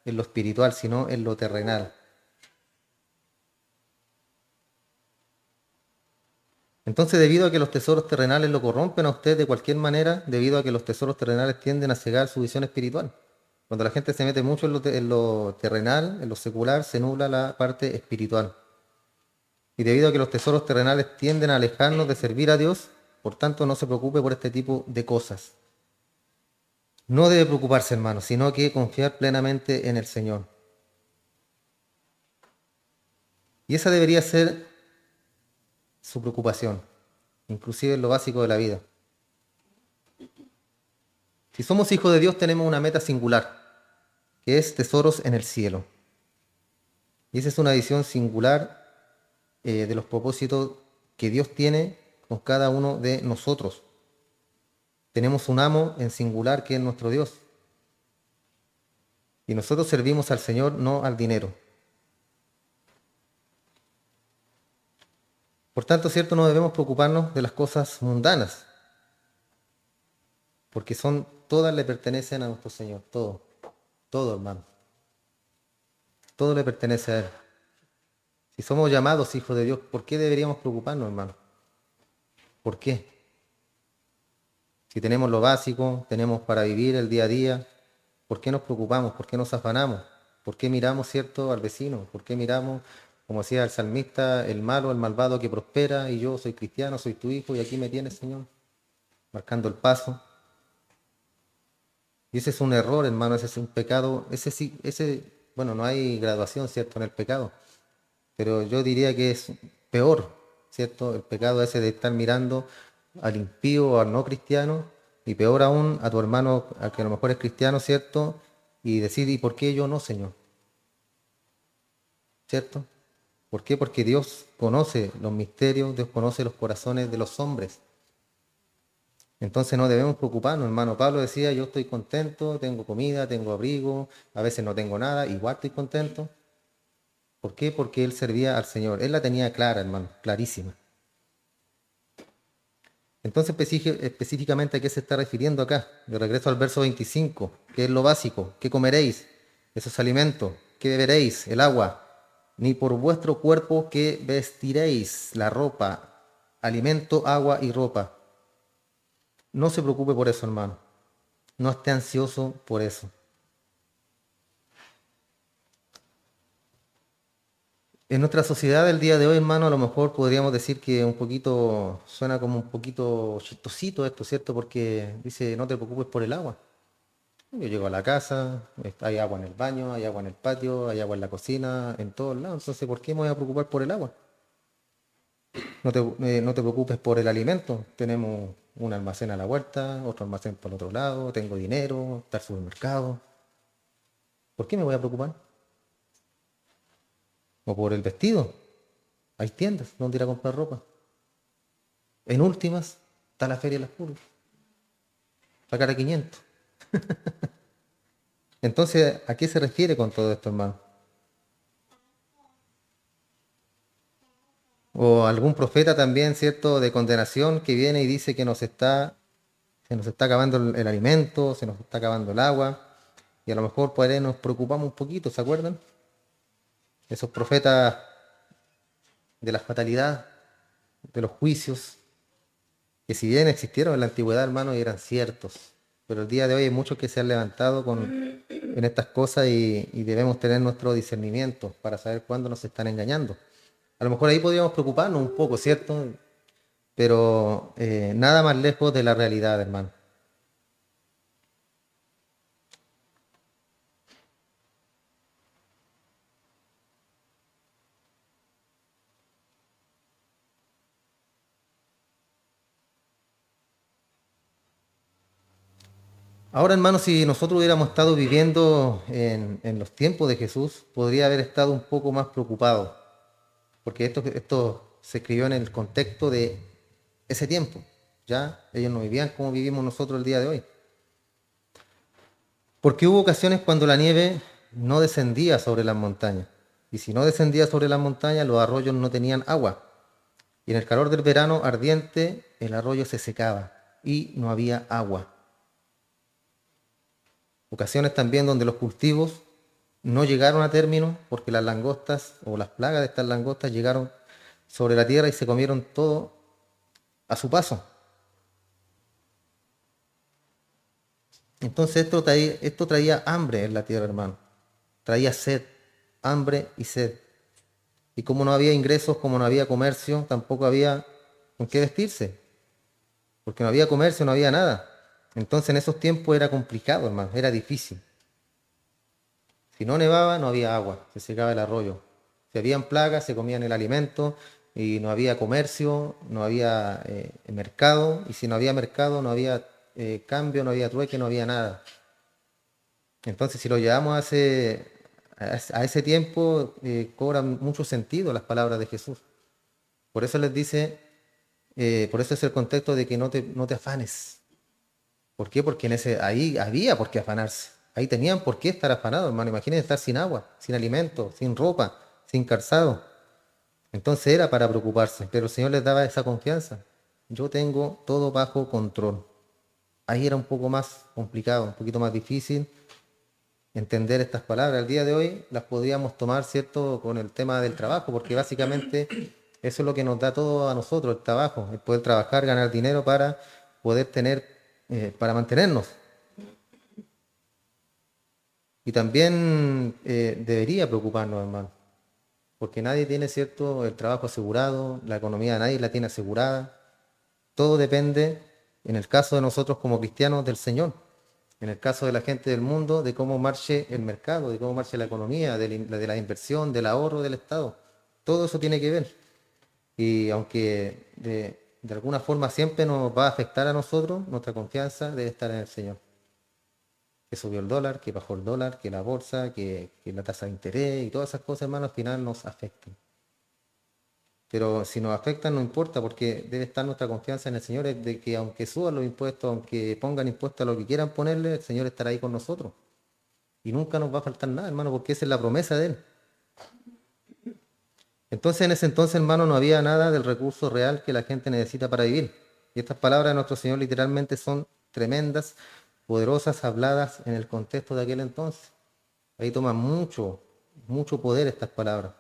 A: en lo espiritual, sino en lo terrenal. Entonces, debido a que los tesoros terrenales lo corrompen a usted de cualquier manera, debido a que los tesoros terrenales tienden a cegar su visión espiritual. Cuando la gente se mete mucho en lo terrenal, en lo secular, se nubla la parte espiritual. Y debido a que los tesoros terrenales tienden a alejarnos de servir a Dios, por tanto no se preocupe por este tipo de cosas. No debe preocuparse, hermano, sino que confiar plenamente en el Señor. Y esa debería ser su preocupación, inclusive en lo básico de la vida. Si somos hijos de Dios, tenemos una meta singular, que es tesoros en el cielo. Y esa es una visión singular de los propósitos que Dios tiene con cada uno de nosotros. Tenemos un amo en singular que es nuestro Dios. Y nosotros servimos al Señor, no al dinero. Por tanto, cierto, no debemos preocuparnos de las cosas mundanas, porque todas le pertenecen a nuestro Señor, todo, hermano. Todo le pertenece a Él. Si somos llamados hijos de Dios, ¿por qué deberíamos preocuparnos, hermano? ¿Por qué? Si tenemos lo básico, tenemos para vivir el día a día, ¿por qué nos preocupamos? ¿Por qué nos afanamos? ¿Por qué miramos, cierto, al vecino? ¿Por qué miramos, como decía el salmista, el malo, el malvado que prospera y yo soy cristiano, soy tu hijo y aquí me tienes, Señor, marcando el paso? Y ese es un error, hermano, ese es un pecado, ese sí, bueno, no hay graduación, ¿cierto?, en el pecado, pero yo diría que es peor, ¿cierto? El pecado ese de estar mirando al impío o al no cristiano, y peor aún a tu hermano, al que a lo mejor es cristiano, ¿cierto? Y decir, ¿y por qué yo no, Señor? ¿Cierto? ¿Por qué? Porque Dios conoce los misterios, Dios conoce los corazones de los hombres. Entonces no debemos preocuparnos, hermano. Pablo decía, yo estoy contento, tengo comida, tengo abrigo, a veces no tengo nada, igual estoy contento. ¿Por qué? Porque él servía al Señor. Él la tenía clara, hermano, clarísima. Entonces, específicamente, ¿a qué se está refiriendo acá? De regreso al verso 25, ¿qué es lo básico? ¿Qué comeréis? Esos alimentos. ¿Qué beberéis? El agua. Ni por vuestro cuerpo que vestiréis la ropa, alimento, agua y ropa. No se preocupe por eso, hermano. No esté ansioso por eso. En nuestra sociedad del día de hoy, hermano, a lo mejor podríamos decir que un poquito, suena como un poquito chistosito esto, ¿cierto? Porque dice, no te preocupes por el agua. Yo llego a la casa, hay agua en el baño, hay agua en el patio, hay agua en la cocina, en todos lados. Entonces, ¿por qué me voy a preocupar por el agua? No te preocupes por el alimento. Tenemos un almacén a la vuelta, otro almacén por el otro lado, tengo dinero, está el supermercado. ¿Por qué me voy a preocupar? O por el vestido. Hay tiendas donde ir a comprar ropa. En últimas, está la Feria de las Pulgas, la cara 500. Entonces, ¿a qué se refiere con todo esto, hermano? O algún profeta también, ¿cierto?, de condenación que viene y dice que se nos está acabando el alimento, se nos está acabando el agua, y a lo mejor por ahí nos preocupamos un poquito, ¿se acuerdan? Esos profetas de la fatalidad, de los juicios, que si bien existieron en la antigüedad, hermano, y eran ciertos, pero el día de hoy hay muchos que se han levantado en estas cosas y debemos tener nuestro discernimiento para saber cuándo nos están engañando. A lo mejor ahí podríamos preocuparnos un poco, ¿cierto? Pero nada más lejos de la realidad, hermano. Ahora, hermano, si nosotros hubiéramos estado viviendo en los tiempos de Jesús, podría haber estado un poco más preocupado, porque esto se escribió en el contexto de ese tiempo. Ya ellos no vivían como vivimos nosotros el día de hoy. Porque hubo ocasiones cuando la nieve no descendía sobre las montañas. Y si no descendía sobre las montañas, los arroyos no tenían agua. Y en el calor del verano ardiente, el arroyo se secaba y no había agua. Ocasiones también donde los cultivos no llegaron a término porque las langostas o las plagas de estas langostas llegaron sobre la tierra y se comieron todo a su paso. Entonces esto traía hambre en la tierra, hermano. Traía sed, hambre y sed. Y como no había ingresos, como no había comercio, tampoco había con qué vestirse, porque no había comercio, no había nada. Entonces en esos tiempos era complicado, hermano, era difícil. Si no nevaba, no había agua, se secaba el arroyo. Si habían plagas, se comían el alimento y no había comercio, no había mercado, y si no había mercado, no había cambio, no había trueque, no había nada. Entonces, si lo llevamos a ese tiempo, cobran mucho sentido las palabras de Jesús. Por eso les dice, por eso es el contexto de que no te afanes. ¿Por qué? Porque ahí había por qué afanarse. Ahí tenían por qué estar afanados, hermano. Imagínense estar sin agua, sin alimento, sin ropa, sin calzado. Entonces era para preocuparse, pero el Señor les daba esa confianza. Yo tengo todo bajo control. Ahí era un poco más complicado, un poquito más difícil entender estas palabras. Al día de hoy las podríamos tomar, ¿cierto?, con el tema del trabajo, porque básicamente eso es lo que nos da todo a nosotros, el trabajo, el poder trabajar, ganar dinero para poder tener, para mantenernos. Y también debería preocuparnos, hermano, porque nadie tiene, ¿cierto?, el trabajo asegurado, la economía nadie la tiene asegurada. Todo depende, en el caso de nosotros como cristianos, del Señor. En el caso de la gente del mundo, de cómo marche el mercado, de cómo marche la economía, de la inversión, del ahorro del Estado. Todo eso tiene que ver. Y aunque de alguna forma siempre nos va a afectar a nosotros, nuestra confianza debe estar en el Señor. Que subió el dólar, que bajó el dólar, que la bolsa, que la tasa de interés y todas esas cosas, hermano, al final nos afectan. Pero si nos afectan no importa porque debe estar nuestra confianza en el Señor, es de que aunque suban los impuestos, aunque pongan impuestos a lo que quieran ponerle, el Señor estará ahí con nosotros. Y nunca nos va a faltar nada, hermano, porque esa es la promesa de Él. Entonces, en ese entonces, hermano, no había nada del recurso real que la gente necesita para vivir. Y estas palabras de nuestro Señor literalmente son tremendas, poderosas, habladas en el contexto de aquel entonces. Ahí toman mucho, mucho poder estas palabras.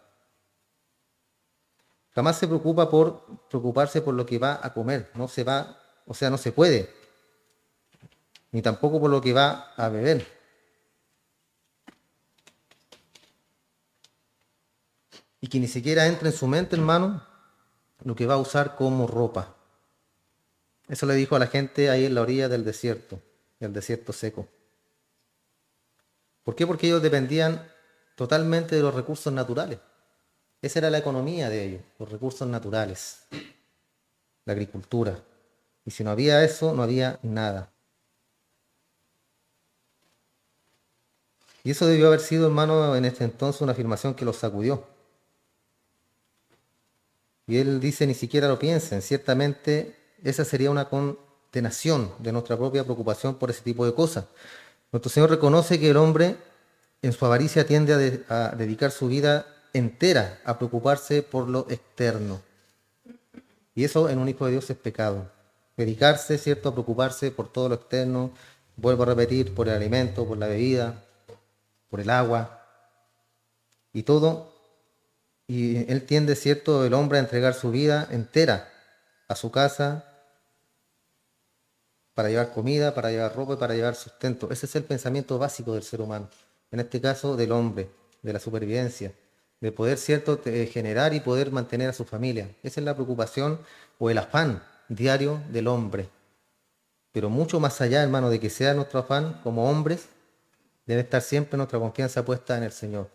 A: Jamás se preocupa por preocuparse por lo que va a comer. No se va, o sea, no se puede. Ni tampoco por lo que va a beber. y que ni siquiera entre en su mente, hermano, lo que va a usar como ropa. Eso le dijo a la gente ahí en la orilla del desierto seco. ¿Por qué? Porque ellos dependían totalmente de los recursos naturales. Esa era la economía de ellos, los recursos naturales, la agricultura. Y si no había eso, no había nada. Y eso debió haber sido, hermano, en este entonces una afirmación que los sacudió. Y él dice, ni siquiera lo piensen. Ciertamente esa sería una condenación de nuestra propia preocupación por ese tipo de cosas. Nuestro Señor reconoce que el hombre en su avaricia tiende a dedicar su vida entera a preocuparse por lo externo. Y eso en un hijo de Dios es pecado. Dedicarse, ¿cierto?, a preocuparse por todo lo externo, vuelvo a repetir, por el alimento, por la bebida, por el agua y todo. Y él tiende, ¿cierto?, el hombre a entregar su vida entera a su casa para llevar comida, para llevar ropa y para llevar sustento. Ese es el pensamiento básico del ser humano. En este caso, del hombre, de la supervivencia, de poder, ¿cierto?, generar y poder mantener a su familia. Esa es la preocupación o el afán diario del hombre. Pero mucho más allá, hermano, de que sea nuestro afán como hombres, debe estar siempre nuestra confianza puesta en el Señor.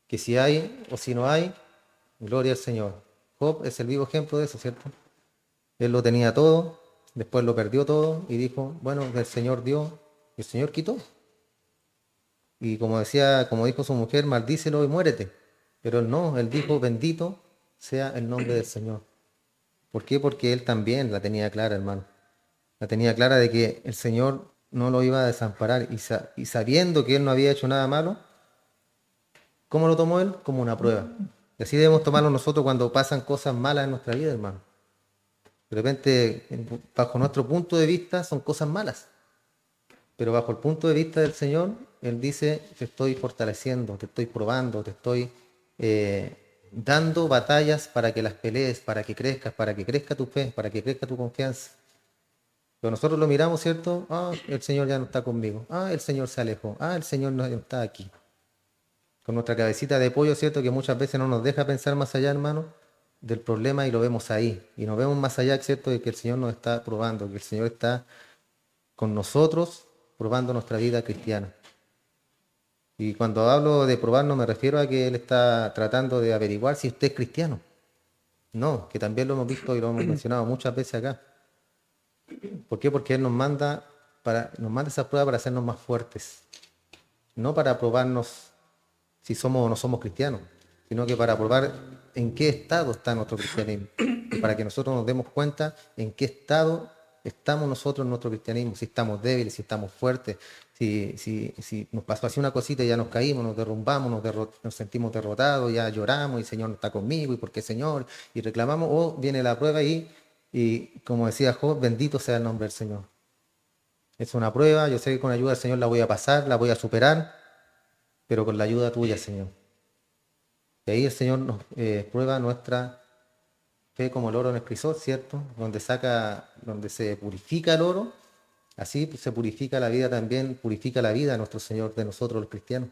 A: Que si hay o si no hay, gloria al Señor. Job es el vivo ejemplo de eso, ¿cierto? Él lo tenía todo, después lo perdió todo y dijo, bueno, el Señor dio y el Señor quitó. Y como decía, como dijo su mujer, maldícelo y muérete. Pero él no, él dijo, bendito sea el nombre del Señor. ¿Por qué? Porque él también la tenía clara, hermano. La tenía clara de que el Señor no lo iba a desamparar y sabiendo que él no había hecho nada malo, ¿cómo lo tomó él? Como una prueba. Y así debemos tomarlo nosotros cuando pasan cosas malas en nuestra vida, hermano. De repente, bajo nuestro punto de vista, son cosas malas. Pero bajo el punto de vista del Señor, Él dice, te estoy fortaleciendo, te estoy probando, te estoy dando batallas para que las pelees, para que crezca tu fe, para que crezca tu confianza. Pero nosotros lo miramos, ¿cierto? Ah, el Señor ya no está conmigo. Ah, el Señor se alejó. Ah, el Señor no está aquí. Con nuestra cabecita de pollo, ¿cierto? Que muchas veces no nos deja pensar más allá, hermano, del problema y lo vemos ahí. Y nos vemos más allá, ¿cierto? De que el Señor nos está probando, que el Señor está con nosotros probando nuestra vida cristiana. Y cuando hablo de probar no me refiero a que Él está tratando de averiguar si usted es cristiano. No, que también lo hemos visto y lo hemos mencionado muchas veces acá. ¿Por qué? Porque Él nos manda esa prueba para hacernos más fuertes. No para probarnos si somos o no somos cristianos, sino que para probar en qué estado está nuestro cristianismo. Y para que nosotros nos demos cuenta en qué estado estamos nosotros en nuestro cristianismo, si estamos débiles, si estamos fuertes, si nos pasó así una cosita y ya nos caímos, nos derrumbamos, nos sentimos derrotados, ya lloramos y el Señor no está conmigo y por qué Señor, y reclamamos, o viene la prueba y como decía Job, bendito sea el nombre del Señor. Es una prueba, yo sé que con la ayuda del Señor la voy a pasar, la voy a superar, pero con la ayuda tuya, Señor. Y ahí el Señor nos prueba nuestra fe como el oro en el crisol, ¿cierto? Donde se purifica el oro, así se purifica la vida también, purifica la vida de nuestro Señor, de nosotros los cristianos.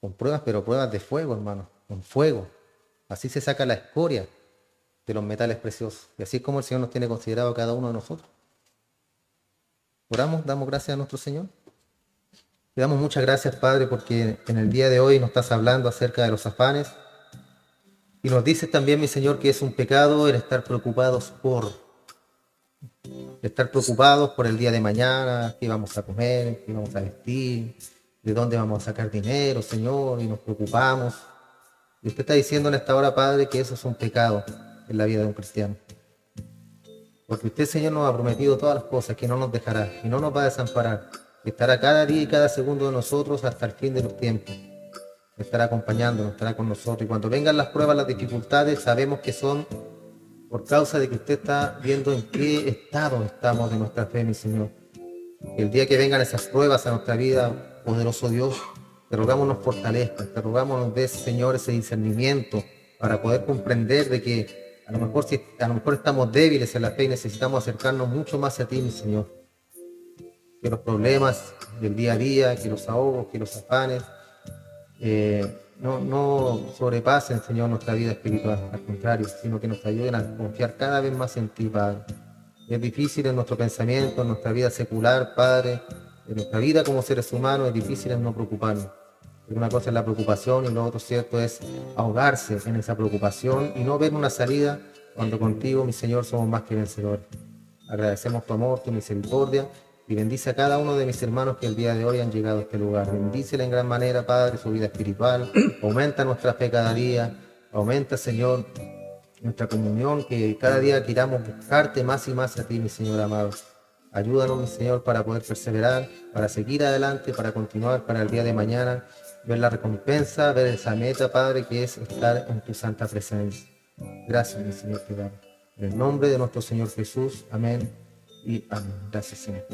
A: Con pruebas, pero pruebas de fuego, hermano, con fuego. Así se saca la escoria de los metales preciosos. Y así es como el Señor nos tiene considerado a cada uno de nosotros. Oramos, damos gracias a nuestro Señor. Le damos muchas gracias, Padre, porque en el día de hoy nos estás hablando acerca de los afanes. Y nos dices también, mi Señor, que es un pecado el estar preocupados por el día de mañana, qué vamos a comer, qué vamos a vestir, de dónde vamos a sacar dinero, Señor, y nos preocupamos. Y usted está diciendo en esta hora, Padre, que eso es un pecado en la vida de un cristiano. Porque usted, Señor, nos ha prometido todas las cosas, que no nos dejará y no nos va a desamparar. Que estará cada día y cada segundo de nosotros hasta el fin de los tiempos. Estará acompañándonos, estará con nosotros. Y cuando vengan las pruebas, las dificultades, sabemos que son por causa de que usted está viendo en qué estado estamos de nuestra fe, mi Señor. El día que vengan esas pruebas a nuestra vida, poderoso Dios, te rogamos nos fortalezca, te rogamos nos des, Señor, ese discernimiento para poder comprender de que a lo mejor estamos débiles en la fe y necesitamos acercarnos mucho más a ti, mi Señor. Que los problemas del día a día, que los ahogos, que los afanes, no sobrepasen, Señor, nuestra vida espiritual, al contrario, sino que nos ayuden a confiar cada vez más en ti, Padre. Es difícil en nuestro pensamiento, en nuestra vida secular, Padre, en nuestra vida como seres humanos, es difícil en no preocuparnos. Pero una cosa es la preocupación y lo otro, cierto, es ahogarse en esa preocupación y no ver una salida cuando contigo, mi Señor, somos más que vencedores. Agradecemos tu amor, tu misericordia y bendice a cada uno de mis hermanos que el día de hoy han llegado a este lugar. Bendícela en gran manera, Padre, su vida espiritual. Aumenta nuestra fe cada día. Aumenta, Señor, nuestra comunión, que cada día queramos buscarte más y más a ti, mi Señor amado. Ayúdanos, mi Señor, para poder perseverar, para seguir adelante, para continuar, para el día de mañana, ver la recompensa, ver esa meta, Padre, que es estar en tu santa presencia. Gracias, mi Señor, te damos. En el nombre de nuestro Señor Jesús, amén y amén. Gracias, Señor.